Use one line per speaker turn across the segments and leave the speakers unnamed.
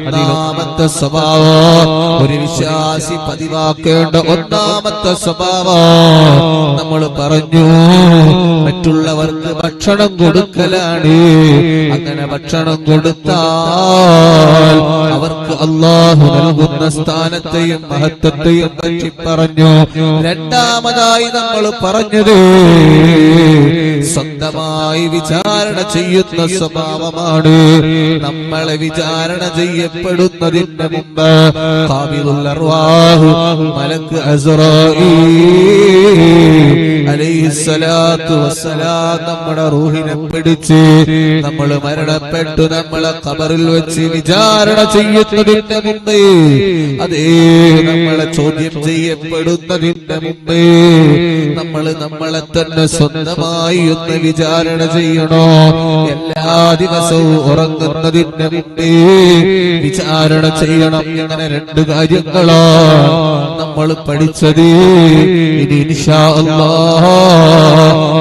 അതിലൊന്നാമത്തെ സ്വഭാവം, ഒരു വിശ്വാസി പതിവാക്കേണ്ട ഒന്നാമത്തെ സ്വഭാവം നമ്മൾ പറഞ്ഞു, മറ്റുള്ളവർക്ക് ഭക്ഷണം കൊടുക്കലാണ്. അങ്ങനെ ഭക്ഷണം കൊടുത്താൽ അവർക്ക് അല്ലാഹു നൽകുന്ന സ്ഥാനത്തെയും മഹത്വത്തെയും പറ്റി പറഞ്ഞു. രണ്ടാമതായി നമ്മൾ പറഞ്ഞത് സ്വന്തമായി വിചാരണ ചെയ്യുന്ന സ്വഭാവമാണ്. നമ്മളെ വിചാരണ ചെയ്യപ്പെടുന്നതിന് മുമ്പ് ഖാബിദുൽ അർവാഹ് മലക്ക് അസ്റായീൽ അലൈഹിസ്സലാത്തു വസ്സലാം നമ്മുടെ റൂഹിനെ പിടിച്ച് നമ്മൾ മരണപ്പെട്ടു നമ്മളെ ഖബറിൽ വെച്ച് വിചാരണ ചെയ്യുന്നതിന് മുമ്പേ, അതേ നമ്മളെ ചോദ്യം ചെയ്യപ്പെടുന്നതിന് മുമ്പേ നമ്മളെ തന്നെ സ്വന്തമായി ഒന്ന് വിചാരണ ചെയ്യണോ? എല്ലാ ദിവസവും ഉറങ്ങുന്നതിന് മുമ്പേ വിചാരണ ചെയ്യണം. ഇങ്ങനെ രണ്ട് കാര്യങ്ങളാണ് നമ്മൾ പഠിച്ചത്. ഇനി ഇൻഷാ അല്ലാഹ്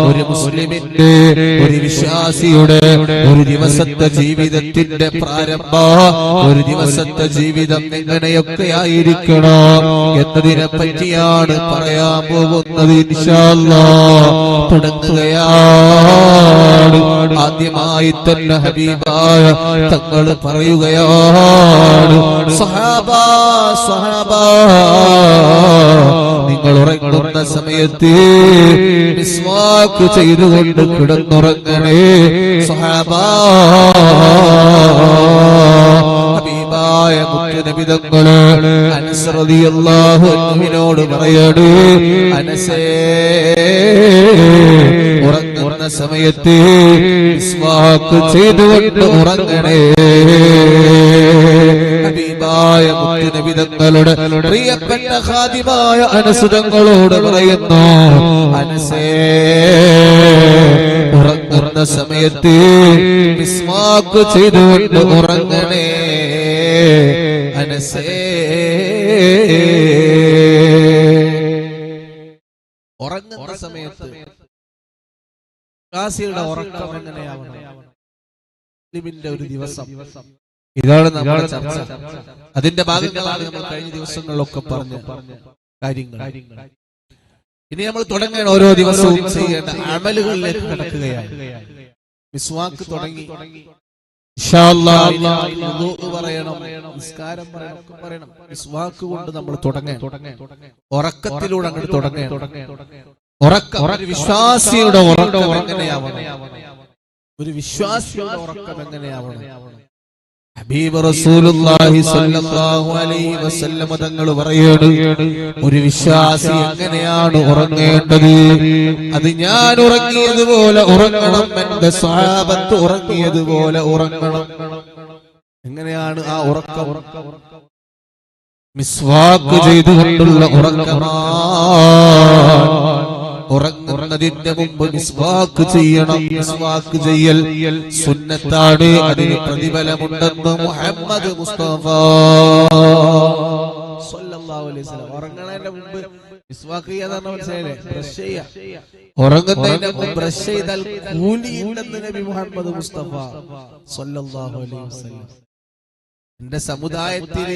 ഒരു മുസ്ലിമിന്റെ, ഒരു വിശ്വാസിയുടെ ഒരു ദിവസത്തെ ജീവിതത്തിന്റെ പ്രാരംഭം, ഒരു ദിവസത്തെ ജീവിതം എങ്ങനെയൊക്കെ ആയിരിക്കണം എന്നതിനെ പറ്റിയാണ് പറയാൻ പോകുന്നത്. ഇൻഷാ അല്ലാഹ് തുടങ്ങുകയാണ്. ആദ്യമായി തന്നെ ഹബീബായ തങ്ങൾ പറയുകയാണ്, സഹാബാ സഹാബാ, നിങ്ങൾ ഉറങ്ങുന്ന സമയത്ത് മിസ്വാക്ക് ചെയ്തുകൊണ്ട് കിടന്നുറങ്ങണേ സഹാബാ. ഹബീബായ മുത്തുനബി തങ്ങൾ അനസ് റളിയല്ലാഹു അൻഹുവിനോട് പറയണേ, അനസേ ഉറങ്ങുന്ന സമയത്ത് മിസ്വാക്ക് ചെയ്തുകൊണ്ട് ഉറങ്ങണേ. ഹബീബായ മുത്തുനബി തങ്ങളുടെ പ്രിയപ്പെട്ട ഖാദിമായ അനസ് തങ്ങളോട് പറയുന്നു, അനസേ ഉറങ്ങുന്ന സമയത്ത് മിസ്വാക്ക് ചെയ്തുകൊണ്ട് ഉറങ്ങണേ അനസേ. ഉറങ്ങുന്ന സമയത്ത് വിശ്വാസിയുടെ ഉറക്കം എങ്ങനെയാവണം? മുസ്ലിമിന്റെ ഒരു ദിവസം, ഇതാണ് നമ്മുടെ ചർച്ച. അതിന്റെ ഭാഗങ്ങളാണ് നമ്മൾ കഴിഞ്ഞ ദിവസങ്ങളിലൊക്കെ പറഞ്ഞ കാര്യങ്ങൾ. ഇനി നമ്മൾ തുടങ്ങണം ഓരോ ദിവസവും ചെയ്യേണ്ട അമലുകളിലേക്ക് കടക്കുകയാണ്. മിസ്വാക്ക് തുടങ്ങി, ഇൻഷാ അല്ലാഹ് വുളൂ പറയണം, നിസ്കാരം പറയണം. മിസ്വാക്ക് കൊണ്ട് നമ്മൾ തുടങ്ങണം. ഉറക്കത്തിലൂടെ അങ്ങോട്ട് തുടങ്ങണം. ഉറക്കം ഒരു വിശ്വാസിയുടെ ഉറക്കം എങ്ങനെയാവണം? ഒരു വിശ്വാസിയുടെ ഉറക്കം എങ്ങനെയാവണം? ഹബീബ് റസൂലുള്ളാഹി സ്വല്ലല്ലാഹു അലൈഹി വസല്ലം തങ്ങൾ പറയുന്നു, ഒരു വിശ്വാസി എങ്ങനെയാണ് ഉറങ്ങേണ്ടത്? അത് ഞാൻ ഉറങ്ങിയതുപോലെ ഉറങ്ങണം, എന്റെ സ്വഹാബത്ത് ഉറങ്ങിയതുപോലെ ഉറങ്ങണം. എങ്ങനെയാണ് ആ ഉറക്കം? മിസ്വാക്ക് ചെയ്തുകൊണ്ടുള്ള ഉറക്കമാണ്. ഉറങ്ങുന്നതിന്റെ മുമ്പ് മിസ്വാക്ക് ചെയ്യണം. മിസ്വാക്ക് ചെയ്യൽ സുന്നത്താണ്, അതിന് പ്രതിഫലമുണ്ടെന്ന് മുഹമ്മദ് മുസ്തഫ സ്വല്ലല്ലാഹു അലൈഹി വസല്ലം. ഉറങ്ങുന്നതിന്റെ മുമ്പ് മിസ്വാക്ക് ചെയ്യാന്ന് മനസ്സിലായില്ലേ? ബ്രഷ് ചെയ്യാ. ഉറങ്ങുന്നതിന്റെ മുമ്പ് ബ്രഷ് ചെയ്താൽ കൂലിയുണ്ടെന്ന് നബി മുഹമ്മദ് മുസ്തഫ സ്വല്ലല്ലാഹു അലൈഹി വസല്ലം. എന്റെ സമുദായത്തിൽ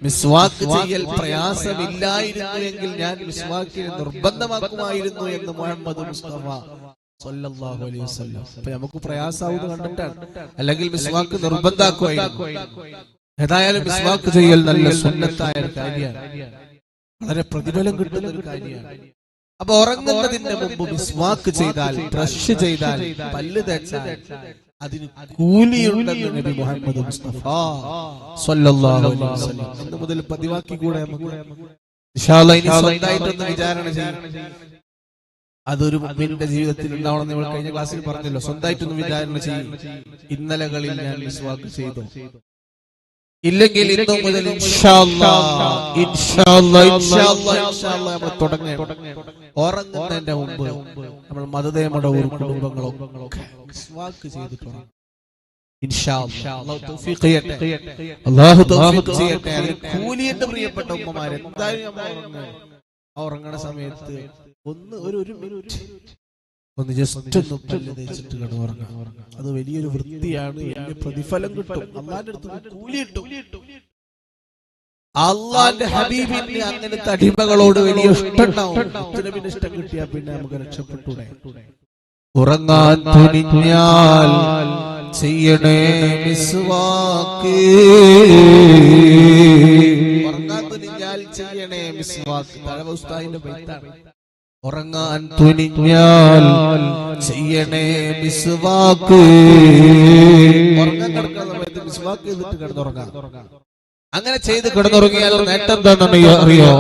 മിസ്വാക്ക് ചെയ്യൽ പ്രയാസമില്ലായിരുന്നു എങ്കിൽ ഞാൻ മിസ്വാക്കിനെ നിർബന്ധമാക്കുമായിരുന്നു എന്ന് മുഹമ്മദ് മുസ്തഫ സ്വല്ലല്ലാഹു അലൈഹി വസല്ലം. അപ്പൊ നമുക്ക് പ്രയാസാവുന്നത് കണ്ടിട്ടാണ്, അല്ലെങ്കിൽ മിസ്വാക്ക് നിർബന്ധാക്കുമായിരുന്നു. ഏതായാലും മിസ്വാക്ക് ചെയ്യൽ നല്ല സുന്നത്തായ ഒരു കാര്യമാണ്, വളരെ പ്രതിഫലം കിട്ടുന്ന ഒരു കാര്യമാണ്. അപ്പൊ ഉറങ്ങുന്നതിന്റെ മുമ്പ് മിസ്വാക്ക് ചെയ്താൽ, ബ്രഷ് ചെയ്താൽ, പല്ല് തേച്ചാൽ അതിന് കൂലിയുണ്ടെന്ന് നബി മുഹമ്മദ് മുസ്തഫ സ്വല്ലല്ലാഹു അലൈഹി വസല്ലം. ഇന്ന് മുതൽ പതിവാക്കി കൂടെ നമുക്ക് ഇൻഷാ അല്ലാഹ് ഇനി സ്വന്തമായിട്ടൊന്ന് വിചാരണ ചെയ്യണം. അതൊരു മുഅ്മിനിന്റെ ജീവിതത്തിൽ ഉണ്ടാവണം. നമ്മൾ കഴിഞ്ഞ ക്ലാസ്സിൽ പറഞ്ഞല്ലോ, സ്വന്തമായിട്ടൊന്ന് വിചാരണ ചെയ്യും. ഇന്നലകളിൽ ഞാൻ മിസ്വാക്ക് ചെയ്തു, ഇല്ലെങ്കിൽ ഇന്നു മുതൽ ഇൻഷാ അല്ലാഹ് നമ്മൾ തുടങ്ങണം. ഉറങ്ങുന്നതിന്റെ മുമ്പ് നമ്മൾ മതതേമയുടെ ഒരു കുടുംബങ്ങളൊക്കെ മിസ്വാക്ക് ചെയ്തിട്ടുണ്ട്. ഇൻഷാ അല്ലാഹ് അല്ലാഹു തൗഫീഖ് ചെയ്യട്ടെ, അല്ലാഹു തൗഫീഖ് ചെയ്യട്ടെ. അതിന് കൂലിയുണ്ട് പ്രിയപ്പെട്ട ഉമ്മമാരെ. എന്തായാലും നമ്മൾ ഉറങ്ങണ സമയത്ത് ഒരു മിനിറ്റ് ഒന്ന് ജസ്റ്റ് ഒന്ന് പല്ല് തേച്ചിട്ട് കിടന്നുറങ്ങാം. അത് വലിയൊരു വൃത്തിയാണ്, വലിയ പ്രതിഫലം കിട്ടും, അല്ലാഹുവിന്റെ അടുത്ത് കൂലി കിട്ടും. അള്ളാന്റെ ഹബീബിന് അങ്ങനത്തെ അടിമകളോട് വലിയ ഇഷ്ടമുണ്ടാവും. നബിന് ഇഷ്ടം കിട്ടിയാൽ പിന്നെ നമുക്ക് രക്ഷപ്പെട്ടൂടെ. ഉറങ്ങാൻ തുനിഞ്ഞാൽ ചെയ്യണേ മിസ്വാക്ക്, ഉറങ്ങാൻ തുനിഞ്ഞാൽ ചെയ്യണേ മിസ്വാക്ക്. തഴവ ഉസ്താദിന്റെ ബൈത്താണ്. ഉറങ്ങാൻ തുനിഞ്ഞാൽ ചെയ്യണേ മിസ്വാക്ക്. ഉറങ്ങാൻ കിടക്കുന്ന സമയത്ത് മിസ്വാക്ക് ചെയ്തിട്ട് കിടന്നുറങ്ങാം. അങ്ങനെ ചെയ്ത് കിടന്നുറങ്ങിയാൽ നേട്ടം എന്താണെന്ന് അറിയോ?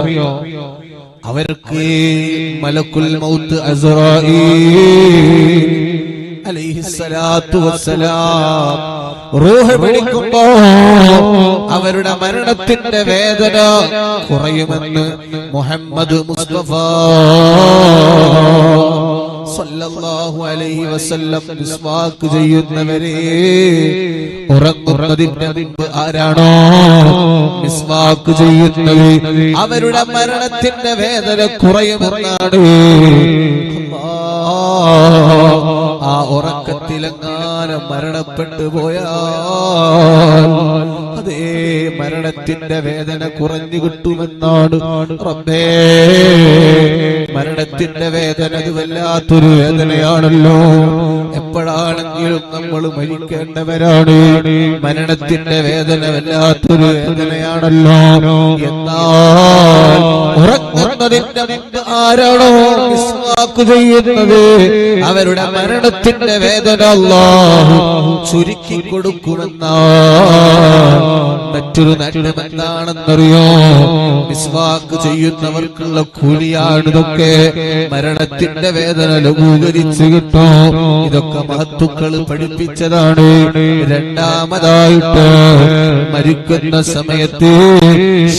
അവർക്ക് മലക്കുൽ മൗത്ത് അസ്റായീൽ അലൈഹിസ്സലാത്തു വസ്സലാം റൂഹ് പിടിക്കുമ്പോ അവരുടെ മരണത്തിന്റെ വേദന കുറയുമെന്ന് മുഹമ്മദ് മുസ്തഫ സല്ലല്ലാഹു അലൈഹി വസല്ലം മിസ്വാക്ക് ചെയ്യുന്നവരെ ഉറങ്ങുന്നതിന്റെ മുൻപ് ആരാണോ മിസ്വാക്ക് ചെയ്യുന്നത് അവരുടെ മരണത്തിന്റെ വേദന കുറയുമെന്നാണ്. ആ ഉറക്കത്തിലെങ്ങാനും മരണപ്പെട്ടു പോയാൽ അതേ മരണത്തിന്റെ വേദന കുറഞ്ഞു കിട്ടുമെന്നാണ്. റബ്ബേ, മരണത്തിന്റെ വേദന അത് വല്ലാത്തൊരു വേദനയാണല്ലോ. എപ്പോഴാണെങ്കിലും നമ്മൾ മരിക്കേണ്ടവരാണ്. മരണത്തിന്റെ വേദന വല്ലാത്തൊരു വേദനയാണല്ലോ. എന്നാൽ ഉറങ്ങുന്നതിന്റെ മുമ്പ് ആരാണോ മിസ്വാക്ക് ചെയ്യുന്നത് അവരുടെ മരണത്തിന്റെ വേദന അല്ലാഹു ചുരുക്കി കൊടുക്കുമെന്നാണ്. മറ്റൊരു നേട്ടം എന്താണെന്നറിയോ? മിസ്വാക്ക് ചെയ്യുന്നവർക്കുള്ള കൂലിയാണിതൊക്കെ. മരണത്തിന്റെ വേദന ലഘൂകരിച്ച് കിട്ടും. ഇതൊക്കെ മഹത്തുക്കൾ പഠിപ്പിച്ചതാണ്. രണ്ടാമതായിട്ട് മരിക്കുന്ന സമയത്ത്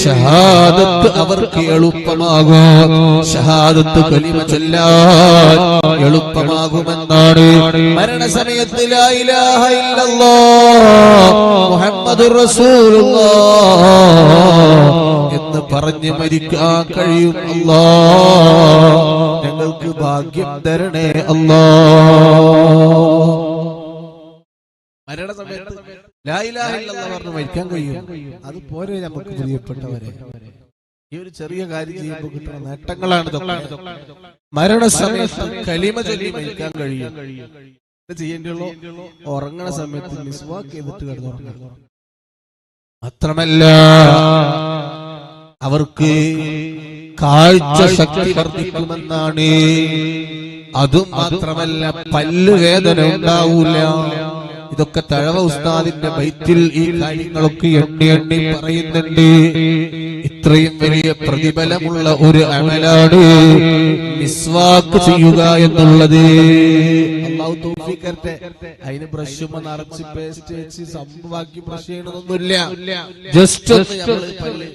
ഷഹാദത്ത് അവർക്ക് എളുപ്പമാകും. ഷഹാദത്ത് കലിമ ചൊല്ലാൻ എളുപ്പമാകുമെന്നാണ്. മരണസമയത്ത് ലാ ഇലാഹ ഇല്ലല്ലാഹ് മുഹമ്മദുർ റസൂലുള്ളാഹ് എന്ന് പറഞ്ഞ് മരിക്കാൻ കഴിയും. അല്ലാഹ് ഞങ്ങൾക്ക് ഭാഗ്യം തരണേ അല്ലാഹ്. മരണസമയത്ത് ലാ ഇലാഹ ഇല്ലല്ലാഹ് പറഞ്ഞ് മരിക്കാൻ കഴിയും. അത് പോരെ നമുക്ക് പ്രിയപ്പെട്ടവരെ. ഈ ഒരു ചെറിയ കാര്യം ചെയ്യുമ്പോൾ കിട്ടുന്ന നേട്ടങ്ങളാണ് ഇതൊക്കെ. മരണസമയത്ത് കലിമ ചൊല്ലി മരിക്കാൻ കഴിയും. ചെയ്യേണ്ടുള്ളൂ ഉറങ്ങണ സമയത്ത് മിസ്വാക്ക് ചെയ്തിട്ട് കിടന്നുറങ്ങണം. മാത്രമല്ല അവർക്ക് കാഴ്ച ശക്തി വർദ്ധിക്കുമെന്നാണ്. അതും മാത്രമല്ല പല്ല് വേദന ഉണ്ടാവൂല. ഇതൊക്കെ തഴവ ഉസ്താദിന്റെ ബൈത്തിൽ ഈ കാര്യങ്ങളൊക്കെ എണ്ണി എണ്ണി പറയുന്നുണ്ട്. ഇത്രയും വലിയ പ്രതിഫലമുള്ള ഒരു അമലാണ് മിസ്വാക്ക് ചെയ്യുക എന്നുള്ളത്. അല്ലാഹു തൗഫീഖ് തരട്ടെ. അതിന് ബ്രഷുമ നിറച്ച് പേസ്റ്റ് വെച്ച് സംഭവാക്കി ബ്രഷ് ചെയ്യണമെന്നൊന്നുമില്ല. ജസ്റ്റ് ഒന്ന് നമ്മൾ പല്ല്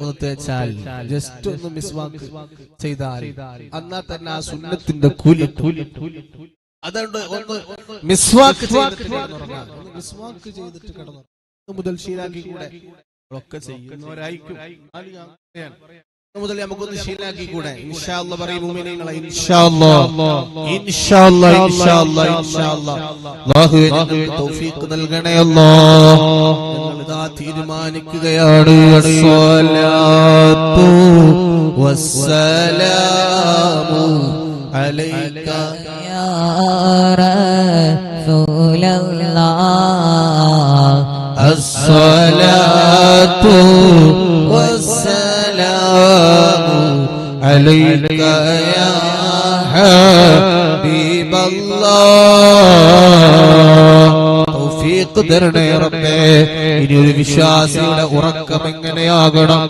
ഒന്ന് തേച്ചാൽ, ജസ്റ്റ് ഒന്ന് മിസ്വാക്ക് ചെയ്താൽ എന്നാ തന്നെ ആ സുന്നത്തിന്റെ കൂലി. അതുകൊണ്ട് ഒന്ന് മിസ്വാക്ക് മിസ്വാക്ക് ചെയ്തിട്ട് കിടന്നു മുതൽ ശീലാക്കി കൂടെ ഒക്കെ ചെയ്യുന്നവരായിരിക്കും. മുതൽ നമുക്കൊന്ന് ശീലാക്കി കൂടെ. ഇൻഷാ അല്ലാഹ് പറയും മുഅ്മിനീങ്ങളെ. ഇൻഷാ അല്ലാഹ് ഇൻഷാ അല്ലാഹ് ഇൻഷാ അല്ലാഹ് ഇൻഷാ അല്ലാഹ് അല്ലാഹു ഞങ്ങൾക്ക് തൗഫീഖ് നൽകണേ അല്ലാഹ്. ഞങ്ങൾ ഇതാ തീരുമാനിക്കുകയാണ്. അസ്സലാത്തു വസ്സലാമു അലൈക
യാ റസൂലല്ലാഹ്.
അസ്സലാത്തു വസ്സലാമു അലൈക യാ ഹബീബല്ലാഹ്. തൗഫീഖ് തരണേ റബ്ബേ. ഇനി ഒരു വിശ്വാസിയുടെ ഉറക്കം എങ്ങനെയാകണം?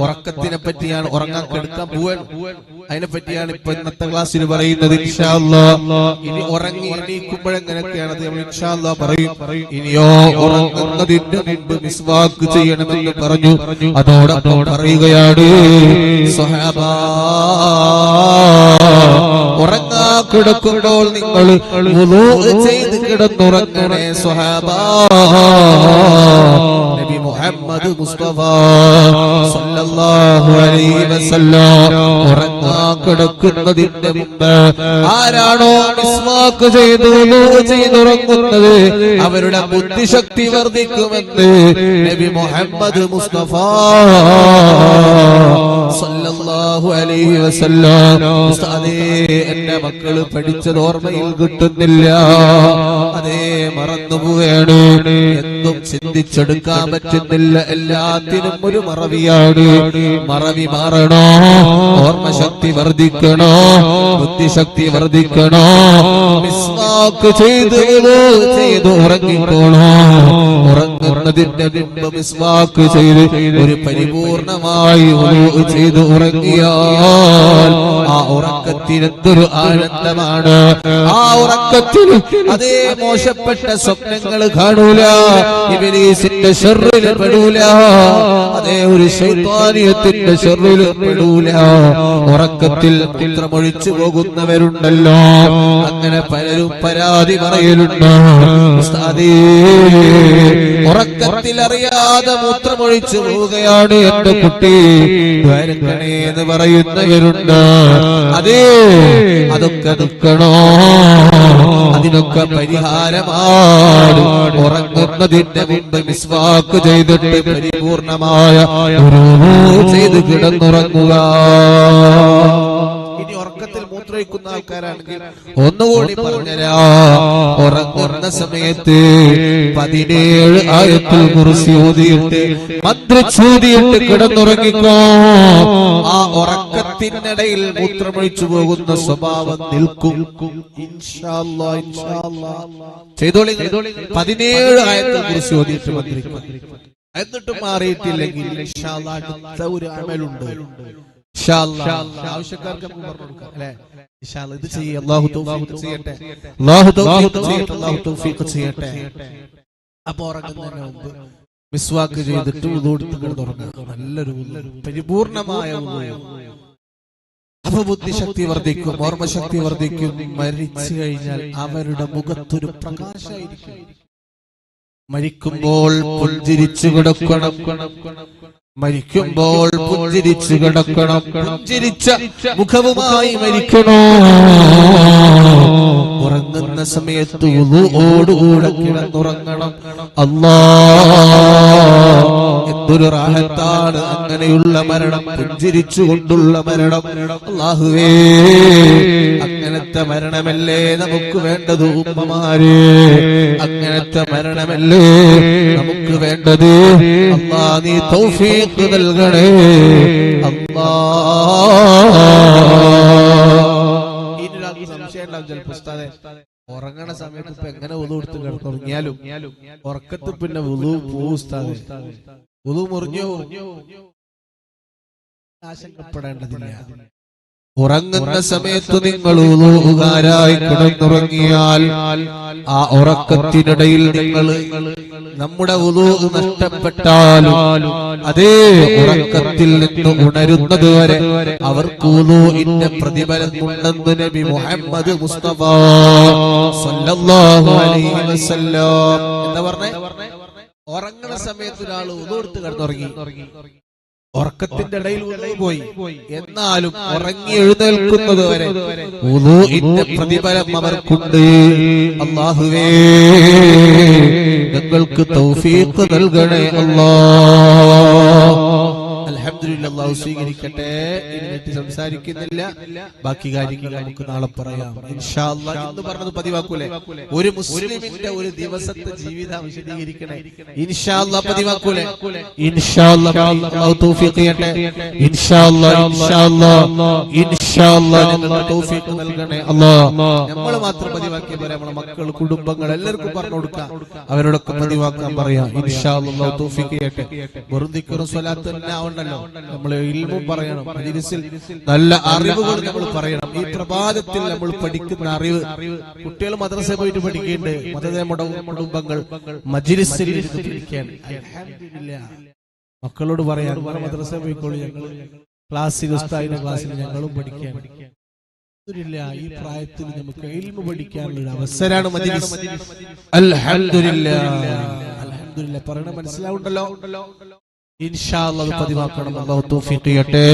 ഉറക്കത്തിനെ പറ്റിയാണ്, ഉറങ്ങാൻ കെടുക്കാൻ പോവാൻ, അതിനെ പറ്റിയാണ് ഇപ്പൊ ഇന്നത്തെ ക്ലാസ്സിൽ പറയുന്നത്. ഇൻഷാ അല്ലാഹ് ഇനി ഉറങ്ങി എണീക്കുമ്പോഴെങ്ങനെയൊക്കെയാണ് നമ്മൾ ഇൻഷാ അല്ലാഹ് പറയും. ഇനിയോ ഉറങ്ങുന്നതിന്റെ മുമ്പ് മിസ്വാക്ക് ചെയ്യണമെന്ന് പറഞ്ഞു. അതോടൊപ്പം പറയുകയാണ് സ്വഹാബാ, ഉറങ്ങാ കിടക്കുമ്പോൾ നിങ്ങൾ വുളൂ ചെയ്ത് കിടന്നുറങ്ങണേ സ്വഹാബാ. നബി മുഹമ്മദ് മുസ്തഫ സല്ലല്ലാഹു അലൈഹി വസല്ലം ഉറങ്ങാൻ കിടക്കുന്നതിന്റെ മുമ്പ് ആരാണോ മിസ്വാക്ക് ചെയ്തുറങ്ങുന്നത് അവരുടെ ബുദ്ധിശക്തി വർദ്ധിക്കുമെന്ന് നബി മുഹമ്മദ് മുസ്തഫ സല്ലല്ലാഹു അലൈഹി വസല്ലം. ഉസ്താദേ, എന്റെ മക്കള് പഠിച്ചത് ഓർമ്മയിൽ കിട്ടുന്നില്ല, അതേ മറന്നുപോവുകയാണ്, എന്തും ചിന്തിച്ചെടുക്കാൻ പറ്റുന്നില്ല, എല്ലാത്തിനും ഒരു മറവിയാണ്. മറവി മാറണോ, ഓർമ്മശക്തി വർദ്ധിക്കണോ, ബുദ്ധിശക്തി വർദ്ധിക്കണോ, മിസ്വാക്ക് ചെയ്ത് ഉറങ്ങിക്കോളോ. ഉറങ്ങുന്നതിന്റെ മുമ്പ് മിസ്വാക്ക് ചെയ്ത് ഒരു പരിപൂർണമായി ചെയ്ത് ഉറങ്ങിയാൽ ആ ഉറക്കത്തിന് എന്തൊരു ആനന്ദമാണ്. ആ ഉറക്കത്തിൽ അതേ മോശപ്പെട്ട സ്വപ്നങ്ങൾ കാണൂല, ഇബ്ലീസിന്റെ ശർറിൽ പെടൂല, അതേ ഒരു ശൈത്താനിയത്തിന്റെ ശർറിൽ പെടൂല. ഉറക്കത്തിൽ മൂത്രമൊഴിച്ചു പോകുന്നവരുണ്ടല്ലോ, അങ്ങനെ പലരും പരാതി പറയലുണ്ട്, ഉസ്താദേ ഉറക്കത്തിൽ അറിയാതെ മൂത്രമൊഴിച്ചു പോവുകയാണ് എന്റെ കുട്ടി, എന്ന് പറയുന്നവരുണ്ട്. അതേ അതൊക്കെ നിൽക്കണോ, അതിനൊക്കെ പരിഹാരമാണ് ഉറങ്ങുന്നതിന്റെ മുമ്പ് മിസ്വാക്ക് ചെയ്തിട്ട് പരിപൂർണമായ ചെയ്ത് കിടന്നുറങ്ങുക. ഇനി ഉറക്കത്തിൽ മൂത്രമൊഴിക്കുന്ന ആൾക്കാരാണെങ്കിൽ ഒന്നുകൂടി പറഞ്ഞുതരാ, ഉറങ്ങുന്ന സമയത്ത് 17 ആയത്തുൽ കുർസി ഓതിയിട്ട് മന്ത്രിച്ചൂതിയിട്ട് കിടന്നുറങ്ങിക്കോ. ആ ഉറക്കത്തിനിടയിൽ മൂത്രമൊഴിച്ചു പോകുന്ന സ്വഭാവം നിൽക്കും ഇൻഷാ അല്ലാഹ്. ഇൻഷാ അല്ലാഹ് ചെയ്തോളി. 17 ആയത്തുൽ കുർസി ഓതിയിട്ട് മന്ത്രിക്കും. എന്നിട്ടും മാറിയിട്ടില്ലെങ്കിൽ ഇൻഷാ അല്ലാഹ് അടുത്ത ഒരു അമലുണ്ട്. ആവശ്യക്കാർക്ക് പറഞ്ഞു കൊടുക്കാം അല്ലെ. ഇത് ചെയ്യേ, അല്ലാഹു തൗഫീഖ് ചെയ്യട്ടെ, അല്ലാഹു തൗഫീഖ് ചെയ്യട്ടെ. അപ്പൊ ഉറങ്ങുന്നതിന് മുമ്പ് മിസ്വാക്ക് ചെയ്തിട്ട് വുളു എടുത്ത് കിടന്നുറങ്ങുക. നല്ലൊരു പരിപൂർണമായ വുളു. അപ്പൊ ബുദ്ധിശക്തി വർദ്ധിക്കും, ഓർമ്മശക്തി വർദ്ധിക്കും. മരിച്ചു കഴിഞ്ഞാൽ അവരുടെ മുഖത്തൊരു പ്രകാശമായിരിക്കും. മരിക്കുമ്പോൾ പുഞ്ചിരിച്ചു കിടക്കണം, മരിക്കുമ്പോൾ പുഞ്ചിരിച്ചു കിടക്കണം, പുഞ്ചിരിച്ച മുഖവുമായി മരിക്കണോ. ഉറങ്ങുന്ന സമയത്ത് വുളുഓടുകൂടെ കിടന്നുറങ്ങണം. അല്ലാഹ്, എന്തൊരു റാഹത്താണ് അങ്ങനെയുള്ള മരണം, പുഞ്ചിരിച്ചുകൊണ്ടുള്ള മരണം. അല്ലാഹുവേ, അങ്ങനത്തെ മരണമല്ലേ നമുക്ക് വേണ്ടത് ഉമ്മമാരെ, അങ്ങനത്തെ മരണമല്ലേ നമുക്ക് വേണ്ടത്. അല്ലാഹ്, നീ തൗഫീഖ് നൽകണേ അല്ലാഹ്. സംശയം ഉണ്ടാവും ചിലപ്പോൾ, ഉസ്താദേ ഉറങ്ങണ സമയത്ത് ഇപ്പൊ എങ്ങനെ വുളു എടുത്ത് കിടന്നുറങ്ങിയാലും ഉറക്കത്തിൽ പിന്നെ വുളു പോവും ഉസ്താദേ, വുളു മുറിഞ്ഞോ ആശങ്കപ്പെടേണ്ടതില്ല. ഉറങ്ങുന്ന സമയത്ത് നിങ്ങൾ വുളുകാരായി കിടന്നുറങ്ങിയാൽ ആ ഉറക്കത്തിനിടയിൽ നിങ്ങൾ നമ്മുടെ വുളു നഷ്ടപ്പെട്ടാലും അതേ ഉറക്കത്തിൽ നിന്ന് ഉണരുന്നത് വരെ അവർക്ക് വുളുവിന്റെ പ്രതിഫലം ഉണ്ടെന്ന് നബി മുഹമ്മദ് മുസ്തഫ സല്ലല്ലാഹു അലൈഹി വസല്ലം. എന്താ പറഞ്ഞേ? ഉറങ്ങുന്ന സമയത്ത് ഒരാൾ വുളു എടുത്ത് കിടന്നുറങ്ങി, ഉറക്കത്തിന്റെ ഇടയിൽ വുളു പോയി, എന്നാലും ഉറങ്ങി എഴുന്നേൽക്കുന്നത് വരെ വുളുവിന്റെ പ്രതിഫലം അവർക്കുണ്ട്. അല്ലാഹുവേ, ഞങ്ങൾക്ക് തൗഫീഖ് നൽകണേ അല്ലാഹ്. അൽഹംദുലില്ലാഹ്, അല്ലാഹു സ്വീകരിക്കട്ടെ. ഇതിനെറ്റി സംസാരിക്കുന്നില്ല, ബാക്കി കാര്യങ്ങൾ നമുക്ക് നാളെ പറയാം ഇൻഷാ അല്ലാഹ്. ഇന്ന് പറഞ്ഞത് പതിവാക്കൂലേ? ഒരു മുസ്ലിമിന്റെ ഒരു ദിവസത്തെ ജീവിതം വിശദീകരിക്കണേ ഇൻഷാ അല്ലാഹ്, പതിവാക്കൂലേ? ഇൻഷാ അല്ലാഹ്, അല്ലാഹു തൗഫീഖ് ചെയ്യട്ടെ. ഇൻഷാ അല്ലാഹ്, ഇൻഷാ അല്ലാഹ്, ഇൻഷാ അല്ലാഹ് ഞങ്ങൾക്ക് തൗഫീഖ് നൽകണേ അല്ലാഹ്. നമ്മൾ മാത്രം പതിവാക്കിയ പോലെ നമ്മുടെ മക്കൾ, കുടുംബങ്ങൾ എല്ലാവർക്കും പറഞ്ഞു കൊടുക്കാം, അവരോടൊക്കെ പതിവാക്കാൻ പറയാം ഇൻഷാ അല്ലാഹ്. അല്ലാഹു തൗഫീഖ് ചെയ്യട്ടെ. വെറും ദിക്റും സ്വലാത്തും തന്നെ ആവണ്ടല്ലോ, നമ്മൾ ഇൽമും പറയണം, മജ്‌ലിസിൽ നല്ല അറിവുകൾ നമ്മൾ പറയണം. ഈ പ്രഭാതത്തിൽ നമ്മൾ പഠിക്കുന്ന അറിവ് കുട്ടികൾ മദ്രസയിൽ പോയിട്ട് പഠിക്കേണ്ടത്, നമ്മുടെ കുടുംബങ്ങൾ മജ്‌ലിസിൽ ഇരുന്ന് പഠിക്കാൻ. അൽഹംദുലില്ലാഹ്, മക്കളോട് പറയാൻ മദ്രസയിൽ പോയിക്കോളൂ, ഞങ്ങൾ ക്ലാസ്സിൽ ഉസ്താദിന്റെ ക്ലാസ്സിൽ ഞങ്ങളും പഠിക്കാൻ. ഈ പ്രായത്തിൽ നമുക്ക് ഇൽമു പഠിക്കാനുള്ള അവസരമാണ് മജ്‌ലിസ്. അൽഹംദുലില്ലാഹ്. അൽഹംദുലില്ലാഹ് പറയണ മനസ്സിലാവുണ്ടല്ലോ. ഇൻഷാ അല്ലാഹ് അത് പതിവാക്കണം. അല്ലാഹു തൗഫീഖ് ചെയ്യട്ടെ.